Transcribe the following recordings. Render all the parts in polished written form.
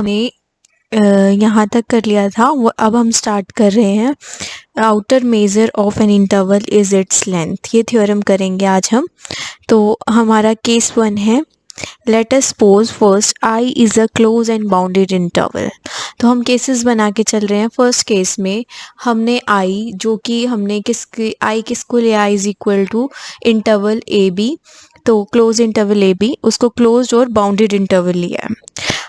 हमने यहाँ तक कर लिया था, वो अब हम स्टार्ट कर रहे हैं outer measure of N interval is its length. ये थ्योरम करेंगे आज हम। तो हमारा केस 1 है, let us suppose first I is a close and bounded interval. तो हम केसेस बना के चल रहे हैं। फर्स्ट केस में हमने आई, जो कि हमने किसको लिया, I is equal to interval A B. तो क्लोज इंटरवल ए बी, उसको क्लोज और बाउंडेड इंटरवल लिया है।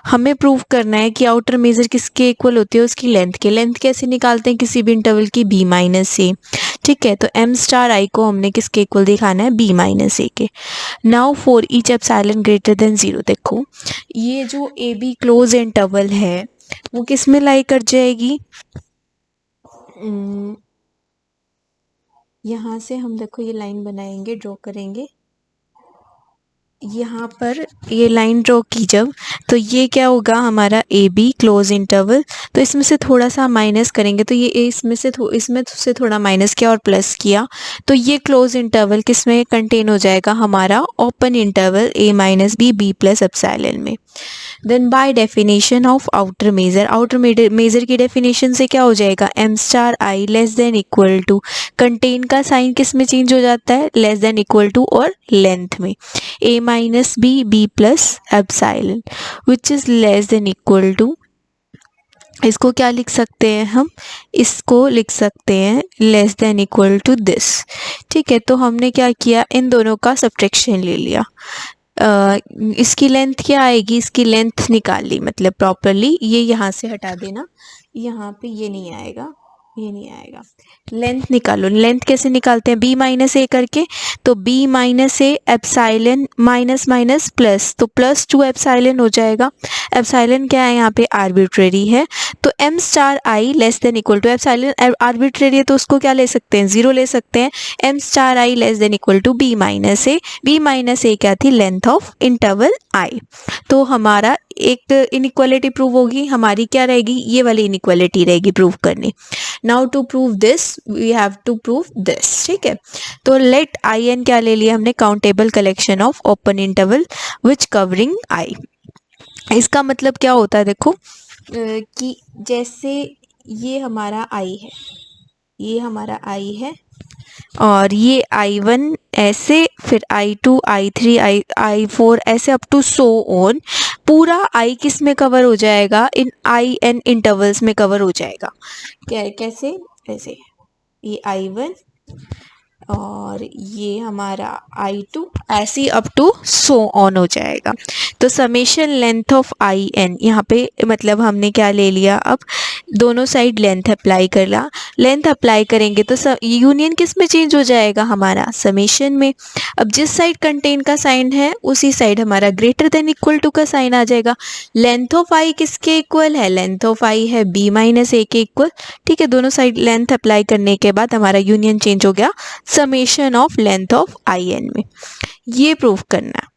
हमें प्रूव करना है कि आउटर मेजर किसके इक्वल होती है, उसकी लेंथ के। लेंथ कैसे निकालते हैं किसी भी इंटरवल की, बी माइनस ए। ठीक है, तो एम स्टार आई को हमने किसके इक्वल दिखाना है, बी माइनस ए के। Now for each epsilon greater than 0, देखो ये जो ए बी क्लोज इंटरवल है वो किस में लाई कर जाएगी, यहाँ से हम देखो ये लाइन बनाएंगे, ड्रॉ करेंगे। यहाँ पर ये लाइन ड्रॉ की जब, तो ये क्या होगा हमारा ए बी क्लोज इंटरवल। तो इसमें से थोड़ा सा माइनस करेंगे, तो ये इसमें से थोड़ा माइनस किया और प्लस किया, तो ये क्लोज इंटरवल किस में कंटेन हो जाएगा, हमारा open interval A minus B B plus epsilon में। Then by definition of outer measure, outer measure की डेफिनेशन से क्या हो जाएगा, M star I less than equal to, contain का साइन किस में चेंज हो जाता है, लेस देन इक्वल टू और लेंथ में, A minus B B plus epsilon which is less than equal to, इसको क्या लिख सकते हैं हम, इसको लिख सकते हैं less than equal to this. ठीक है, तो हमने क्या किया, इन दोनों का सब्ट्रैक्शन ले लिया। इसकी लेंथ क्या आएगी, इसकी लेंथ निकाल ली, मतलब प्रॉपरली ये यहाँ से हटा देना, यहाँ पे ये नहीं आएगा, ये नहीं आएगा। लेंथ निकालो, लेंथ कैसे निकालते हैं, बी माइनस ए करके। तो B minus A epsilon minus minus plus, तो प्लस 2 एप्सिलॉन हो जाएगा। एप्सिलॉन क्या है यहाँ पे, आर्बिट्रेरी है। तो M star I less than equal to, epsilon arbitrary है तो उसको क्या ले सकते हैं, 0 ले सकते हैं। M star I less than equal to B minus A, B minus A क्या थी, लेंथ ऑफ इंटरवल आई। तो हमारा एक इनइक्वालिटी प्रूव होगी, हमारी क्या रहेगी, ये वाली इनइक्वालिटी रहेगी प्रूव करनी। Now to prove this we have to prove this. ठीक है, तो लेट आई एन क्या ले लिया हमने, countable collection of open interval which covering I. इसका मतलब क्या होता है, देखो कि जैसे ये हमारा आई है, ये हमारा आई है, और ये I1 ऐसे, फिर I2 I3 I4 ऐसे अप टू सो ऑन, पूरा I किस में कवर हो जाएगा, इन IN इंटरवल्स में कवर हो जाएगा। कैसे, ऐसे ये I1 और ये हमारा I2 ऐसे अप टू सो ऑन हो जाएगा। तो समेशन लेंथ ऑफ IN, यहाँ पे मतलब हमने क्या ले लिया, अब दोनों साइड लेंथ अप्लाई कर ला। लेंथ अप्लाई करेंगे तो यूनियन किस में चेंज हो जाएगा, हमारा समेशन में। अब जिस साइड कंटेन का साइन है उसी साइड हमारा ग्रेटर देन इक्वल टू का साइन आ जाएगा। लेंथ ऑफ आई किसके इक्वल है, लेंथ ऑफ आई है बी माइनस ए के इक्वल। ठीक है, दोनों साइड लेंथ अप्लाई करने के बाद हमारा यूनियन चेंज हो गया summation of length of I N में। ये प्रूव करना,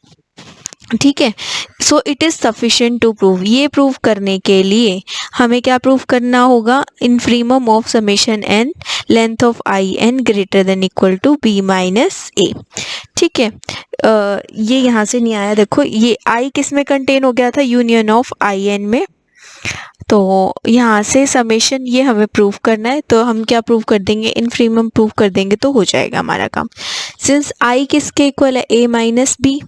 ठीक है। So it is sufficient to prove, ये प्रूव करने के लिए हमें क्या प्रूव करना होगा, infimum of summation N length of I N greater than equal to B minus A. ठीक है, ये यहाँ से नहीं आया, देखो ये आई किस में कंटेन हो गया था, यूनियन ऑफ आई एन में। तो यहाँ से समेशन ये हमें प्रूव करना है, तो हम क्या प्रूव कर देंगे, इनफ्रीमम प्रूव कर देंगे तो हो जाएगा हमारा काम। सिंस आई किसके इक्वल है, ए माइनस बी,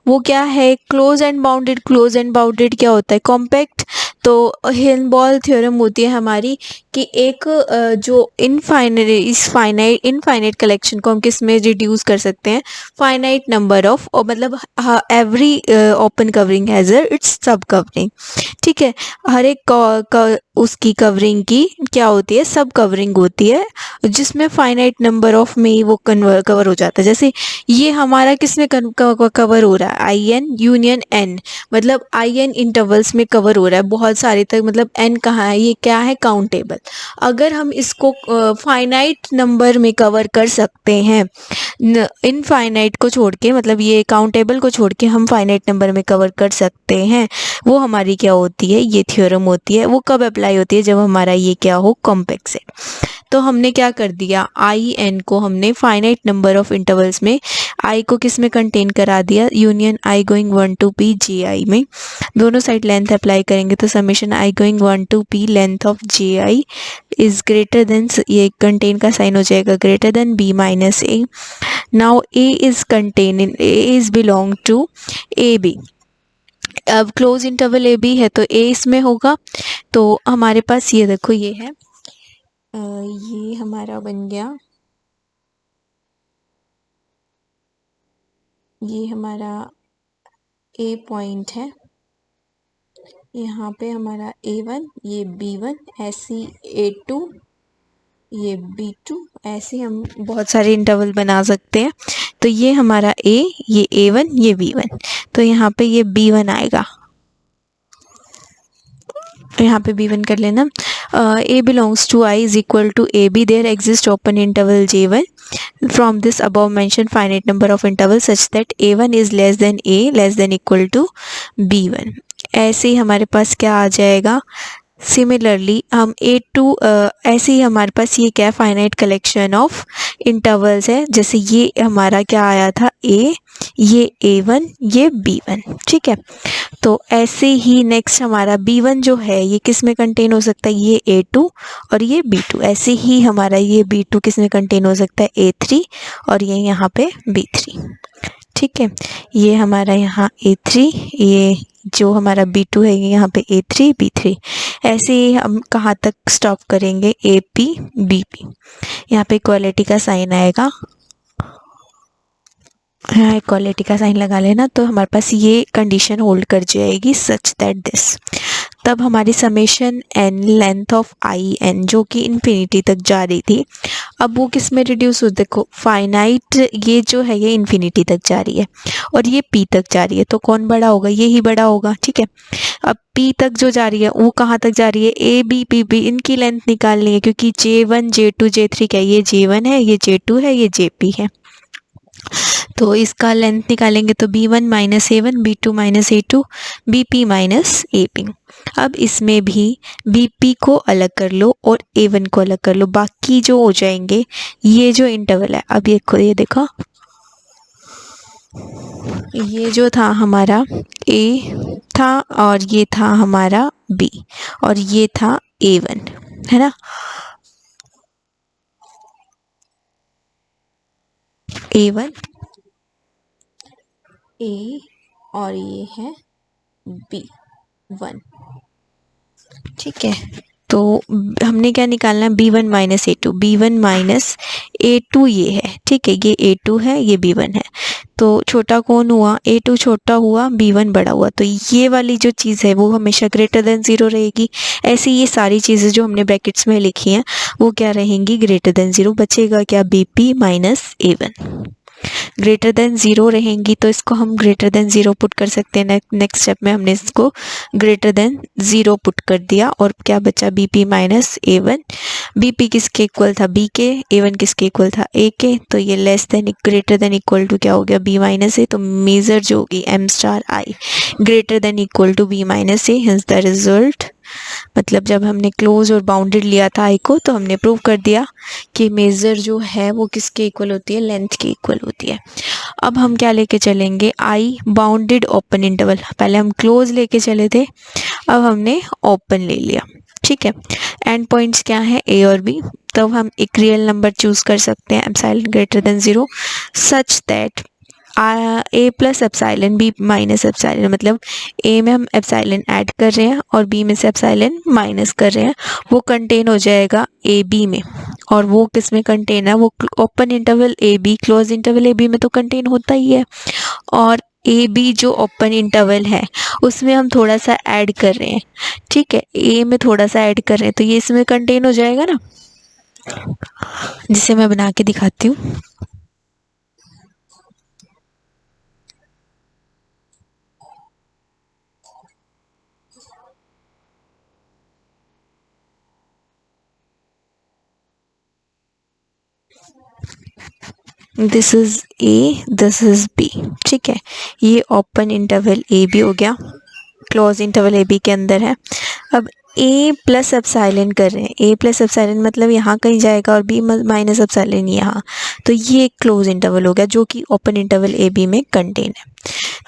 वो क्या है, close and bounded. Close and bounded क्या होता है, कॉम्पैक्ट। तो हेल्महोल्ट्ज़ थ्योरम होती है हमारी कि एक जो इनफाइनाइट कलेक्शन को हम किस में रिड्यूस कर सकते हैं, फाइनाइट नंबर ऑफ, और मतलब every open covering has its सब कवरिंग। ठीक है, हर एक उसकी कवरिंग की क्या होती है, सब कवरिंग होती है, जिसमें फाइनाइट नंबर ऑफ में ही वो कवर हो जाता है। जैसे ये हमारा किस में कवर हो रहा है, आई एन यूनियन एन, मतलब आई एन इंटरवल्स में कवर हो रहा है बहुत सारे तक, मतलब एन कहाँ है, ये क्या है, काउंटेबल। अगर हम इसको फाइनाइट नंबर में कवर कर सकते हैं, इनफाइनाइट को छोड़ के, मतलब ये काउंटेबल को छोड़ के हम फाइनाइट नंबर में कवर कर सकते हैं, वो हमारी क्या होती है, ये थ्योरम होती है। वो कब अप्लाई होती है, जब हमारा ये क्या हो, कॉम्पैक्ट सेट। तो हमने क्या कर दिया, आई एन को हमने फाइनाइट नंबर ऑफ इंटरवल्स में आई को किस में कंटेन करा दिया, union I going 1 to P J I में। दोनों साइड लेंथ अप्लाई करेंगे तो summation I going 1 to P length of J I is greater than, ये कंटेन का साइन हो जाएगा greater than B minus A. Now A is contain in, A is belong to A B. अब close interval A B है तो ए इसमें होगा। तो हमारे पास ये देखो ये है, ये हमारा बन गया, ये हमारा ए पॉइंट है, यहाँ पे हमारा A1, ये B1, ऐसी A2, ये B2, ऐसे हम बहुत सारे इंटरवल बना सकते हैं। तो ये हमारा A, ये A1, ये B1, तो यहाँ पे ये B1 आएगा, यहाँ पे B1 कर लेना। A belongs to I is equal to AB, there exists open interval J1 from this above mentioned finite number of intervals such that A1 is less than A less than equal to B1। ऐसे ही हमारे पास क्या आ जाएगा, similarly हम A2, ऐसे ही हमारे पास ये क्या फाइनाइट कलेक्शन ऑफ इंटरवल्स है, जैसे ये हमारा क्या आया था A, ये A1, ये B1, ठीक है। तो ऐसे ही नेक्स्ट हमारा B1 जो है ये किस में कंटेन हो सकता है, ये A2 और ये B2। ऐसे ही हमारा ये B2 किस में कंटेन हो सकता है, A3 और ये यहाँ पे B3, ठीक है। ये हमारा यहाँ A3, ये जो हमारा B2 है ये यहाँ पे A3 B3। ऐसे ही हम कहाँ तक स्टॉप करेंगे, AP BP, यहाँ पे इक्वालिटी का साइन आएगा, यहाँ इक्वालिटी का साइन लगा लेना। तो हमारे पास ये कंडीशन होल्ड कर जाएगी सच दैट दिस, तब हमारी summation n length of I N जो कि इन्फिनिटी तक जा रही थी, अब वो किस में रिड्यूस हो, देखो फाइनाइट ये जो है ये इन्फिनिटी तक जा रही है और ये p तक जा रही है, तो कौन बड़ा होगा, ये ही बड़ा होगा, ठीक है। अब p तक जो जा रही है वो कहाँ तक जा रही है, a b p b, इनकी लेंथ निकालनी है क्योंकि J1 J2 J3 क्या, ये J1 है, ये J2 है, ये JP है। तो इसका लेंथ निकालेंगे तो B1 minus A1, B2 minus A2, BP minus AP। अब इसमें भी BP को अलग कर लो और A1 को अलग कर लो, बाकी जो हो जाएंगे ये जो इंटरवल है। अब ये देखो ये जो था हमारा A था और ये था हमारा B और ये था A1, है ना, A1 A और ये है B1, ठीक है। तो हमने क्या निकालना है, B1 minus A2, B1 minus A2 ये है, ठीक है, ये A2 है, ये B1 है। तो छोटा कौन हुआ, A2 छोटा हुआ, B1 बड़ा हुआ, तो ये वाली जो चीज़ है वो हमेशा ग्रेटर देन 0 रहेगी। ऐसे ये सारी चीज़ें जो हमने ब्रैकेट्स में लिखी हैं वो क्या रहेंगी, ग्रेटर देन 0। बचेगा क्या, BP minus A1 greater than 0 रहेंगी, तो इसको हम ग्रेटर देन 0 पुट कर सकते हैं। नेक्स्ट स्टेप में हमने इसको ग्रेटर देन 0 पुट कर दिया और क्या बचा, BP माइनस A1। BP किसके इक्वल था, B के, A1 किसके इक्वल था, A के, तो ये less than greater than equal to क्या हो गया, B माइनस A। तो मेजर जो होगी M star I greater than equal to B minus A, hence the result, मतलब जब हमने क्लोज और बाउंडेड लिया था आई को तो हमने प्रूव कर दिया कि मेजर जो है वो किसके इक्वल होती है, लेंथ के इक्वल होती है। अब हम क्या लेके चलेंगे, आई बाउंडेड ओपन इंटरवल, पहले हम क्लोज लेके चले थे, अब हमने ओपन ले लिया, ठीक है। एंड पॉइंट्स क्या है, ए और बी, तब हम एक रियल नंबर चूज कर सकते हैं epsilon greater than 0 such that A plus epsilon B minus epsilon, मतलब A में हम एप्सिलॉन ऐड कर रहे हैं और B में से एप्सिलॉन माइनस कर रहे हैं, वो कंटेन हो जाएगा AB में। और वो किस में कंटेन है, वो open interval AB, close interval AB में तो कंटेन होता ही है। और AB जो ओपन इंटरवल है उसमें हम थोड़ा सा ऐड कर रहे हैं, ठीक है, A में थोड़ा सा ऐड कर रहे हैं, तो ये इसमें कंटेन हो जाएगा ना, जिसे मैं बना के दिखाती हूँ। This is A, this is B, ठीक है। ये ओपन इंटरवल AB हो गया, क्लोज इंटरवल AB के अंदर है। अब ए प्लस एप्सिलॉन कर रहे हैं, ए प्लस एप्सिलॉन मतलब यहाँ कहीं जाएगा और बी माइनस एप्सिलॉन यहाँ, तो ये एक क्लोज इंटरवल हो गया जो कि ओपन इंटरवल ए बी में कंटेन है।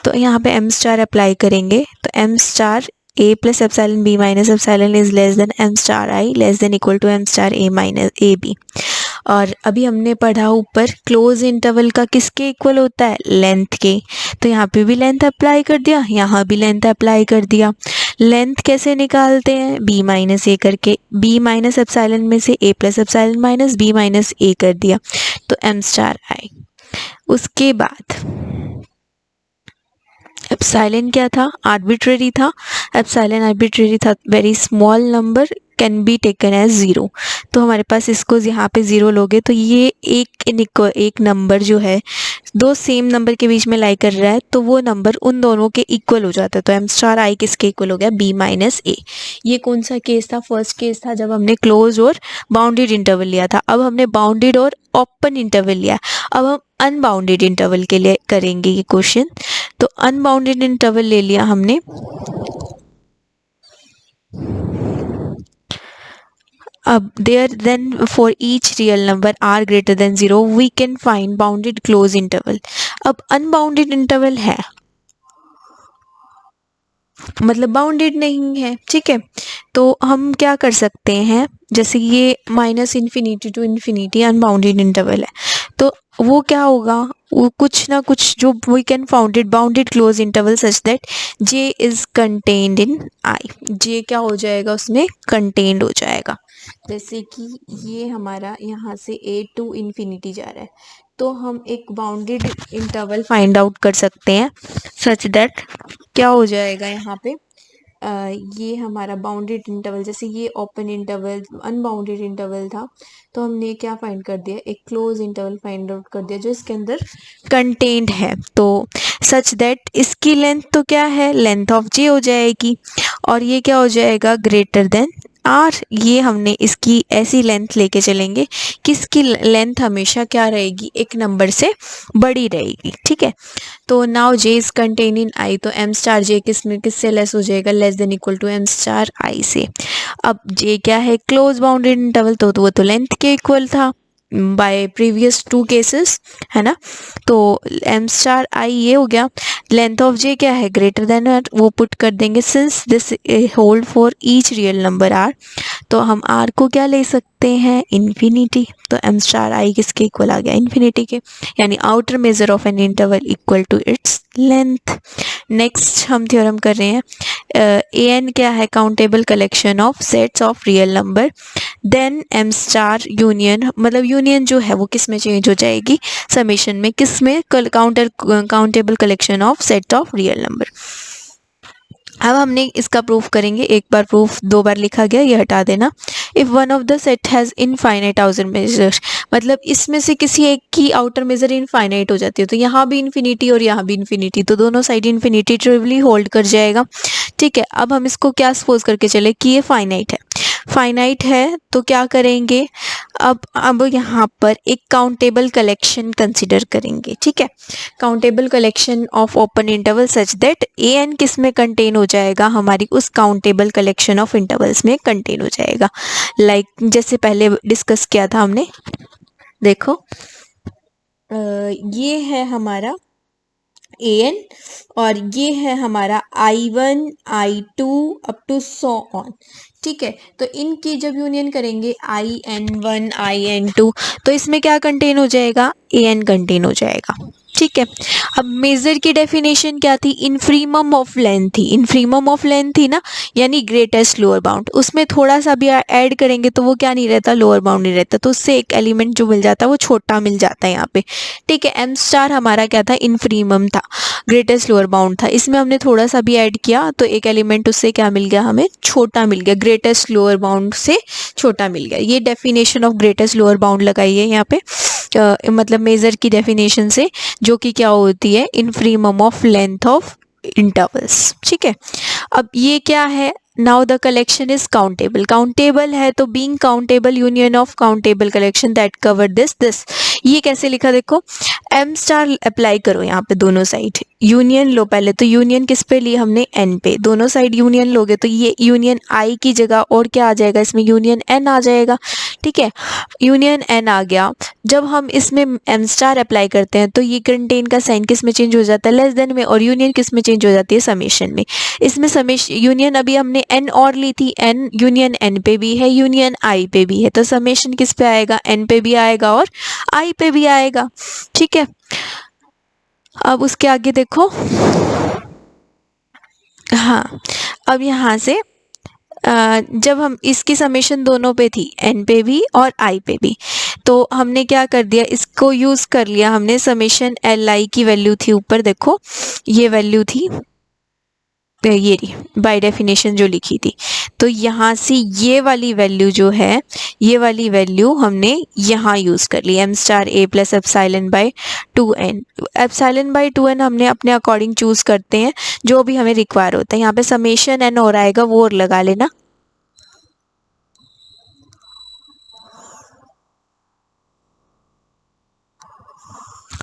तो यहाँ पे एम स्टार अप्लाई करेंगे, तो M star A plus epsilon B minus epsilon is less than M star I less than equal to M star A minus A B. और अभी हमने पढ़ा ऊपर क्लोज इंटरवल का किसके इक्वल होता है, लेंथ के, तो यहाँ पे भी लेंथ अप्लाई कर दिया, यहाँ भी लेंथ अप्लाई कर दिया। लेंथ कैसे निकालते हैं, बी माइनस ए करके, बी माइनस एप्सिलॉन में से A plus epsilon minus B minus A कर दिया, तो एम स्टार आई। उसके बाद एप्सिलॉन क्या था, आर्बिट्रेरी था, एप्सिलॉन आर्बिट्रेरी था, very small number can be taken as zero, तो हमारे पास इसको यहाँ पे ज़ीरो लोगे तो ये एक नंबर जो है दो सेम नंबर के बीच में लाई कर रहा है, तो वो नंबर उन दोनों के इक्वल हो जाता है, तो एम स्टार आई किसके इक्वल हो गया, बी माइनस ए। ये कौन सा केस था, फर्स्ट केस था जब हमने क्लोज और बाउंडेड इंटरवल लिया था। अब हमने बाउंडेड और ओपन इंटरवल लिया, अब हम अनबाउंडेड इंटरवल के लिए करेंगे ये क्वेश्चन। तो अनबाउंडेड इंटरवल ले लिया हमने, अब there then for each real number R greater than 0 we can find bounded close interval. अब अनबाउंडेड इंटरवल है मतलब बाउंडेड नहीं है, ठीक है, तो हम क्या कर सकते हैं, जैसे ये minus infinity to infinity unbounded interval है, तो वो क्या होगा, वो कुछ ना कुछ जो we can founded bounded close interval such that J is contained in I, J क्या हो जाएगा उसमें कंटेन्ड हो जाएगा। जैसे कि ये हमारा यहाँ से ए टू इन्फिनिटी जा रहा है, तो हम एक बाउंडेड इंटरवल फाइंड आउट कर सकते हैं सच दैट क्या हो जाएगा यहाँ पे ये हमारा बाउंडेड इंटरवल, जैसे ये ओपन इंटरवल अनबाउंडेड इंटरवल था, तो हमने क्या फाइंड कर दिया, एक क्लोज इंटरवल फाइंड आउट कर दिया जो इसके अंदर कंटेंट है, तो सच दैट इसकी लेंथ तो क्या है, लेंथ ऑफ जे हो जाएगी, और ये क्या हो जाएगा, ग्रेटर देन आर। ये हमने इसकी ऐसी लेंथ लेके चलेंगे कि इसकी लेंथ हमेशा क्या रहेगी, एक नंबर से बड़ी रहेगी, ठीक है। तो now J is contain in I, तो एम स्टार जे किससे लेस हो जाएगा, less than equal to M star I से। अब जे क्या है, क्लोज बाउंडेड इंटरवल, तो वो तो लेंथ के इक्वल था बाय प्रीवियस टू केसेस, है ना, तो एम स्टार आई ये हो गया। लेंथ ऑफ जे क्या है, ग्रेटर देन आर, वो पुट कर देंगे since this hold for each real number R, तो हम आर को क्या ले सकते हैं, इन्फिनिटी, तो एम स्टार आई किसके इक्वल आ गया, इन्फिनिटी के, यानी outer measure of N interval equal to its length. Next हम थ्योरम कर रहे हैं, ए एन क्या है, countable collection of sets of real number, then M star union, मतलब यूनियन जो है वो किस में चेंज हो जाएगी, समेशन में, किस में, countable collection of set of real number. अब हमने इसका प्रूफ करेंगे, एक बार प्रूफ दो बार लिखा गया, ये हटा देना। If one of the set has infinite outer measure, मतलब इसमें से किसी एक की आउटर मेजर इनफाइनाइट हो जाती है, तो यहाँ भी इन्फिनिटी और यहाँ भी इन्फिनिटी, तो दोनों साइड इन्फिनिटी ट्रिवली होल्ड कर जाएगा, ठीक है। अब हम इसको क्या सपोज करके चले कि ये फाइनाइट है, फाइनाइट है तो क्या करेंगे, अब यहाँ पर एक काउंटेबल कलेक्शन कंसिडर करेंगे, ठीक है, countable collection of open interval such that A N किस में कंटेन हो जाएगा, हमारी उस काउंटेबल कलेक्शन ऑफ इंटरवल्स में कंटेन हो जाएगा। लाइक जैसे पहले डिस्कस किया था हमने, देखो ये है हमारा ए एन और ये है हमारा I1 I2 up to so on, ठीक है। तो इनकी जब यूनियन करेंगे IN1 IN2, तो इसमें क्या कंटेन हो जाएगा, AN कंटेन हो जाएगा, ठीक है। अब मेजर की डेफिनेशन क्या थी, इनफ्रीमम ऑफ लेंथ थी, इनफ्रीमम ऑफ लेंथ थी ना, यानी ग्रेटेस्ट लोअर बाउंड, उसमें थोड़ा सा भी ऐड करेंगे तो वो क्या नहीं रहता, लोअर बाउंड नहीं रहता, तो उससे एक एलिमेंट जो मिल जाता है वो छोटा मिल जाता है यहाँ पे, ठीक है। एम स्टार हमारा क्या था, इनफ्रीमम था, ग्रेटेस्ट लोअर बाउंड था, इसमें हमने थोड़ा सा भी ऐड किया तो एक एलिमेंट उससे क्या मिल गया, हमें छोटा मिल गया, ग्रेटेस्ट लोअर बाउंड से छोटा मिल गया। ये definition of greatest lower bound लगाई है यहाँ पे, मतलब मेजर की डेफिनेशन से, जो कि क्या होती है, इनफ्रीमम ऑफ लेंथ ऑफ इंटरवल्स, ठीक है। अब ये क्या है, now the collection is countable, countable है तो being countable union of countable collection that cover this. ये कैसे लिखा देखो, एम स्टार अप्लाई करो यहाँ पे दोनों साइड, यूनियन लो, पहले तो यूनियन किस पे ली हमने, एन पे, दोनों साइड यूनियन लोगे तो ये यूनियन आई की जगह और क्या आ जाएगा, इसमें यूनियन एन आ जाएगा। ठीक है, यूनियन एन आ गया। जब हम इसमें एम स्टार अप्लाई करते हैं तो ये कंटेन का साइन किस में चेंज हो जाता है, लेस देन में, और यूनियन किस में चेंज हो जाती है, समेशन में। इसमें समेशन यूनियन अभी हमने एन और ली थी, एन यूनियन एन पे भी है, यूनियन आई पे भी है, तो समेशन किस पे आएगा, एन पे भी आएगा और आई पे भी आएगा। ठीक है, अब उसके आगे देखो, हाँ, अब यहाँ से जब हम इसकी समेशन दोनों पे थी, एन पे भी और आई पे भी, तो हमने क्या कर दिया, इसको यूज़ कर लिया हमने, समेशन एल आई की वैल्यू थी ऊपर, देखो ये वैल्यू थी, ये रही बाय डेफिनेशन जो लिखी थी, तो यहाँ से ये वाली वैल्यू जो है, ये वाली वैल्यू हमने यहाँ यूज़ कर ली, M star A plus epsilon by 2n। एप्सिलॉन बाय 2n हमने अपने अकॉर्डिंग चूज़ करते हैं, जो भी हमें रिक्वायर होता है। यहाँ पे समेशन एन और आएगा वो और लगा लेना,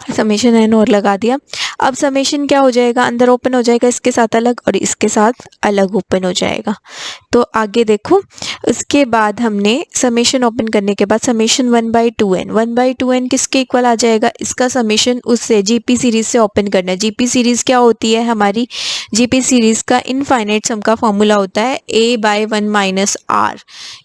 समेशन एन और लगा दिया। अब समेशन क्या हो जाएगा, अंदर ओपन हो जाएगा इसके साथ अलग और इसके साथ अलग ओपन हो जाएगा। तो आगे देखो, उसके बाद हमने समेशन ओपन करने के बाद समेशन 1/2n, 1/2n किसके इक्वल आ जाएगा, इसका समेशन उससे जीपी सीरीज से ओपन करना है। जीपी सीरीज क्या होती है हमारी, जीपी सीरीज का इनफाइनाइट सम का फॉर्मूला होता है a/1 minus R,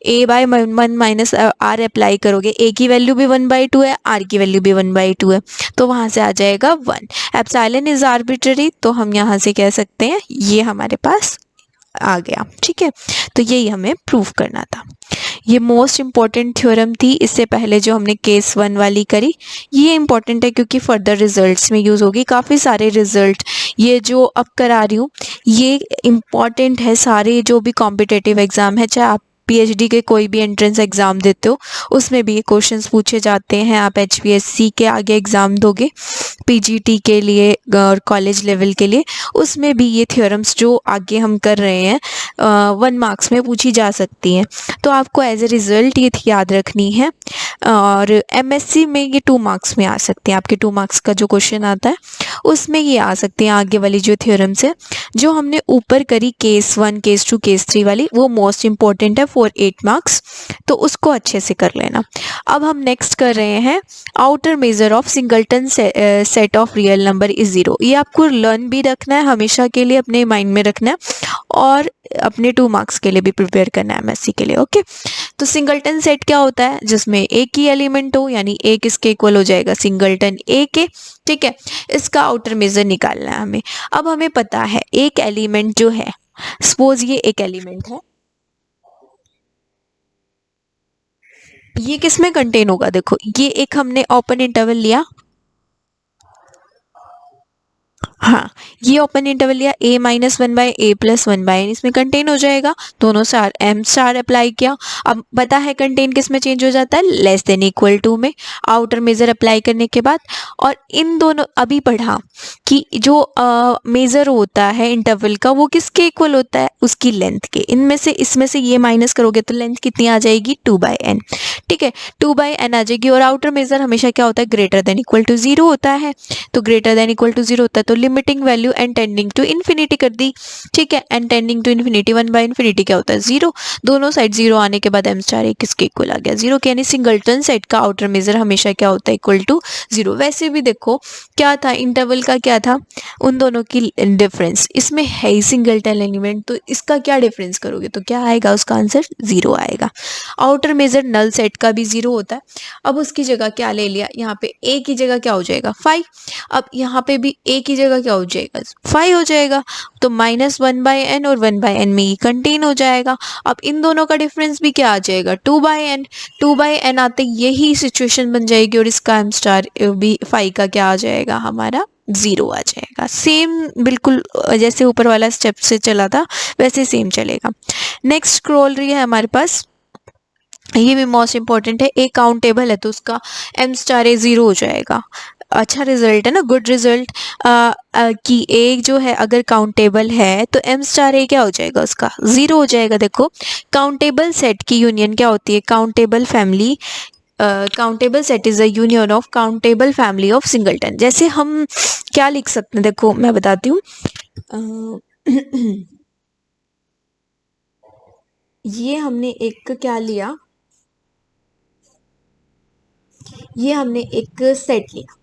a/1 minus R apply करोगे, a की वैल्यू भी 1/2 है, r की वैल्यू भी 1/2 है, तो वहाँ से आ जाएगा 1। एप्सिलॉन इज आर्बिट्ररी, तो हम यहाँ से कह सकते हैं ये हमारे पास आ गया। ठीक है, तो यही हमें प्रूव करना था। ये मोस्ट इम्पॉर्टेंट थ्योरम थी, इससे पहले जो हमने केस 1 वाली करी, ये इम्पॉर्टेंट है क्योंकि फर्दर रिजल्ट्स में यूज़ होगी। काफ़ी सारे रिजल्ट ये जो अब करा रही हूँ ये इम्पॉर्टेंट है, सारे जो भी कॉम्पिटिटिव एग्ज़ाम है, चाहे आप पीएचडी के कोई भी एंट्रेंस एग्ज़ाम देते हो उसमें भी ये क्वेश्चंस पूछे जाते हैं। आप एचपीएससी के आगे एग्ज़ाम दोगे पीजीटी के लिए और कॉलेज लेवल के लिए, उसमें भी ये थ्योरम्स जो आगे हम कर रहे हैं 1 मार्क्स में पूछी जा सकती हैं। तो आपको एज ए रिज़ल्ट ये याद रखनी है, और एमएससी में ये 2 मार्क्स में आ सकते हैं, आपके 2 मार्क्स का जो क्वेश्चन आता है उसमें ये आ सकते हैं आगे वाली जो थ्योरम्स है। जो हमने ऊपर करी केस 1, केस 2, केस 3 वाली, वो मोस्ट इंपॉर्टेंट है फॉर 8 मार्क्स, तो उसको अच्छे से कर लेना। अब हम नेक्स्ट कर रहे हैं outer measure of singleton set of real number is 0। ये आपको लर्न भी रखना है, हमेशा के लिए अपने माइंड में रखना है, और अपने 2 मार्क्स के लिए भी प्रिपेयर करना है एमएससी के लिए। ओके, तो सिंगलटन सेट क्या होता है, जिसमें एक ही एलिमेंट हो, यानी ए किसके इक्वल हो जाएगा, सिंगलटन ए के। ठीक है, इसका आउटर मेजर निकालना है हमें। अब हमें पता है एक एलिमेंट जो है, सपोज ये एक एलिमेंट है, ये किस में कंटेन होगा, देखो ये एक हमने ओपन इंटरवल लिया, हाँ ये ओपन इंटरवल लिया, a-1/a+1/n इसमें कंटेन हो जाएगा, दोनों सार एम स्टार अप्लाई किया। अब पता है कंटेन किस में चेंज हो जाता है, लेस देन इक्वल टू में, आउटर मेजर अप्लाई करने के बाद। और इन दोनों अभी पढ़ा कि जो मेजर होता है इंटरवल का वो किसके इक्वल होता है, उसकी लेंथ के। इनमें से इसमें से ये माइनस करोगे तो लेंथ कितनी आ जाएगी, 2/n। ठीक है, 2/n आ जाएगी, और आउटर मेजर हमेशा क्या होता है, ग्रेटर देन इक्वल टू 0 होता है, तो ग्रेटर देन इक्वल टू 0 होता है तो limiting value N tending to infinity कर दी। ठीक है, एन टेंडिंग टू इन्फिनिटी, 1/∞ क्या होता है, 0। दोनों साइड 0 आने के बाद एम स्टार किसके इक्वल आ गया, 0 के, यानी सिंगलटन सेट का आउटर मेजर हमेशा क्या होता है, इक्वल टू 0। वैसे भी देखो क्या था, इंटरवल का क्या था, उन दोनों की डिफरेंस, इसमें है ही सिंगलटन एलिमेंट, तो इसका क्या डिफरेंस करोगे तो क्या आएगा, उसका आंसर 0 आएगा। आउटर मेजर नल सेट का भी 0 होता है। अब उसकी जगह क्या ले लिया, यहाँ पे a की जगह क्या हो जाएगा, 5। अब यहाँ पे भी a की जगह क्या हो जाएगा, 5 हो जाएगा, तो -1/n और 1/n में ही कंटेन हो जाएगा। अब इन दोनों का डिफरेंस भी क्या आ जाएगा, 2/n। 2/n आते यही सिचुएशन बन जाएगी, और इसका एम स्टार भी 5 का क्या आ जाएगा, हमारा 0 आ जाएगा। सेम बिल्कुल जैसे ऊपर वाला स्टेप से चला था वैसे सेम चलेगा। नेक्स्ट स्क्रॉल रही है हमारे पास, ये भी मोस्ट इंपॉर्टेंट है, एक काउंटेबल है तो उसका एम स्टार 0 हो जाएगा। अच्छा रिजल्ट है ना, गुड रिजल्ट। कि ए जो है अगर काउंटेबल है तो एम स्टार ए क्या हो जाएगा, उसका 0 हो जाएगा। देखो काउंटेबल सेट की यूनियन क्या होती है, countable family, countable set is a union of countable family of singleton. जैसे हम क्या लिख सकते हैं, देखो मैं बताती हूँ। ये हमने एक क्या लिया, ये हमने एक सेट लिया,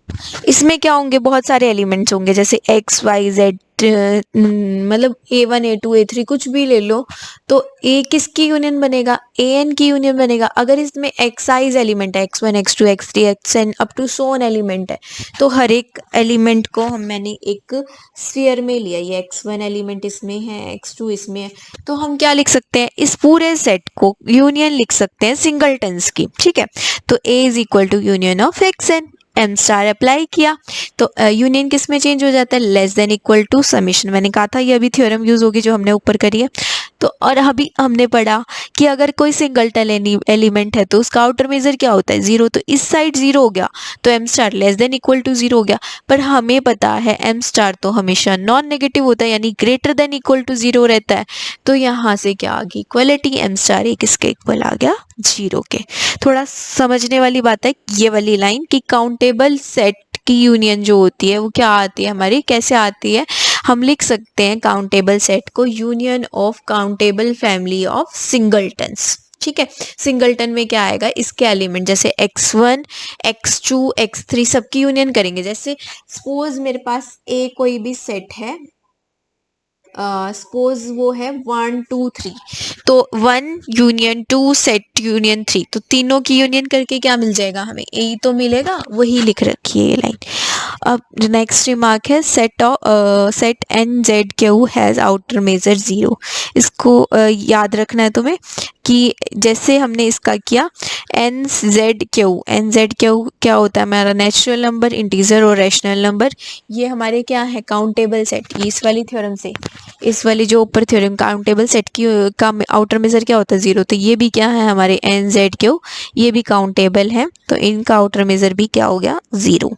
इसमें क्या होंगे, बहुत सारे एलिमेंट्स होंगे, जैसे एक्स वाई जेड, मतलब A1 A2 A3 कुछ भी ले लो। तो ए किसकी यूनियन बनेगा, ए एन की यूनियन बनेगा। अगर इसमें एक्साइज एलिमेंट है, x1 x2 x3 xn up to so on element है, तो हर एक एलिमेंट को मैंने एक स्फीयर में लिया। ये x1 एलिमेंट इसमें है, x2 इसमें है, तो हम क्या लिख सकते हैं, इस पूरे सेट को यूनियन लिख सकते हैं सिंगलटन्स की। ठीक है, तो A is equal to union of xn, M star apply किया तो यूनियन किस में चेंज हो जाता है, less than equal to summation. मैंने कहा था ये अभी थ्योरम यूज होगी जो हमने ऊपर करी है। तो और अभी हमने पढ़ा कि अगर कोई सिंगलटन एलिमेंट है तो उसका आउटर मेजर क्या होता है, 0। तो इस साइड 0 हो गया तो M star less than equal to 0 हो गया। पर हमें पता है एम स्टार तो हमेशा नॉन नेगेटिव होता है, यानी ग्रेटर देन इक्वल टू 0 रहता है। तो यहाँ से क्या आ गई इक्वलिटी, एम स्टार एक किसके इक्वल आ गया, 0 के। थोड़ा समझने वाली बात है ये वाली लाइन कि काउंटेबल सेट की यूनियन जो होती है वो क्या आती है हमारी, कैसे आती है। हम लिख सकते हैं काउंटेबल सेट को union of countable family of singletons. ठीक है, सिंगलटन में क्या आएगा, इसके एलिमेंट जैसे x1 x2 x3 सबकी यूनियन करेंगे। जैसे सपोज मेरे पास ए कोई भी सेट है, सपोज वो है 1 2 3, तो 1 यूनियन 2 सेट यूनियन 3, तो तीनों की यूनियन करके क्या मिल जाएगा हमें, ए तो मिलेगा, वही लिख रखी है ये लाइन। अब नेक्स्ट रिमार्क है set N Z Q has outer measure 0। इसको याद रखना है तुम्हें कि जैसे हमने इसका किया एन जेड क्यू क्या होता है हमारा, नेचुरल नंबर, इंटीजर और रैशनल नंबर। ये हमारे क्या है, काउंटेबल सेट की। इस वाली थ्योरम से, इस वाली जो ऊपर थ्योरम काउंटेबल सेट की का आउटर मेजर क्या होता है, 0। तो ये भी क्या है हमारे एन जेड क्यू, ये भी काउंटेबल है, तो इनका आउटर मेजर भी क्या हो गया, 0।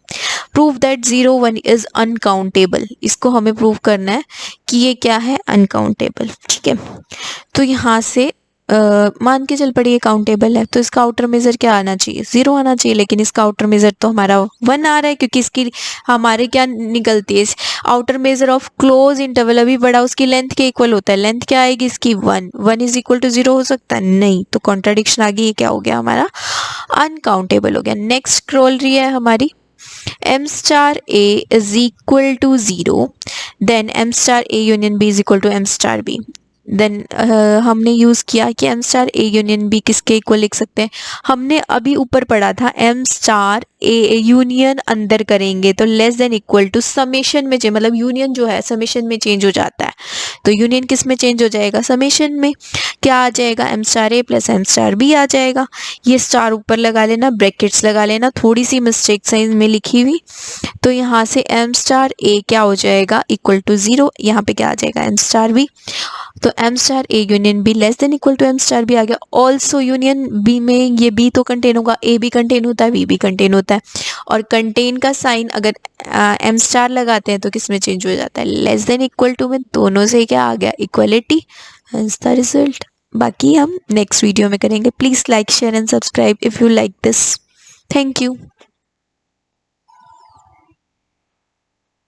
प्रूव दैट 0 1 इज अनकाउंटेबल, इसको हमें प्रूव करना है कि ये क्या है, अनकाउंटेबल। ठीक है, तो यहाँ से मान के चल पड़ी ये काउंटेबल है, तो इसका आउटर मेजर क्या आना चाहिए, 0 आना चाहिए। लेकिन इसका आउटर मेजर तो हमारा 1 आ रहा है, क्योंकि इसकी हमारे क्या निकलती है, outer measure of close interval अभी बड़ा उसकी लेंथ के इक्वल होता है। लेंथ क्या आएगी इसकी, 1 इज इक्वल टू 0 हो सकता है, नहीं। तो कॉन्ट्राडिक्शन आ गई, ये क्या हो गया हमारा, अनकाउंटेबल हो गया। नेक्स्ट स्क्रॉल रही है हमारी, m star a is equal to 0, then m star a union b is equal to m star b। देन हमने यूज़ किया कि M star A union B किसके इक्वल लिख सकते हैं। हमने अभी ऊपर पढ़ा था एम स्टार ए यूनियन अंदर करेंगे तो less than equal to summation में चेंज, मतलब यूनियन जो है समेशन में चेंज हो जाता है। तो यूनियन किस में चेंज हो जाएगा, समेशन में। क्या आ जाएगा, M star A plus M star B आ जाएगा। ये स्टार ऊपर लगा लेना, ब्रैकेट्स लगा लेना, थोड़ी सी मिस्टेक साइज में लिखी हुई। तो यहाँ से एम स्टार ए क्या हो जाएगा, इक्वल टू 0। यहाँ पे क्या आ जाएगा, एम स्टार बी। तो M star A union B less than equal to M star B आ गया। ऑल्सो यूनियन बी में ये बी तो कंटेन होगा, ए भी कंटेन होता है, बी भी कंटेन होता है। और कंटेन का साइन अगर एम स्टार लगाते हैं तो किस में चेंज हो जाता है, लेस देन इक्वल टू में। दोनों से क्या आ गया, इक्वलिटी, हेंस द रिजल्ट। बाकी हम नेक्स्ट वीडियो में करेंगे। Please like share and subscribe if you like this. Thank you.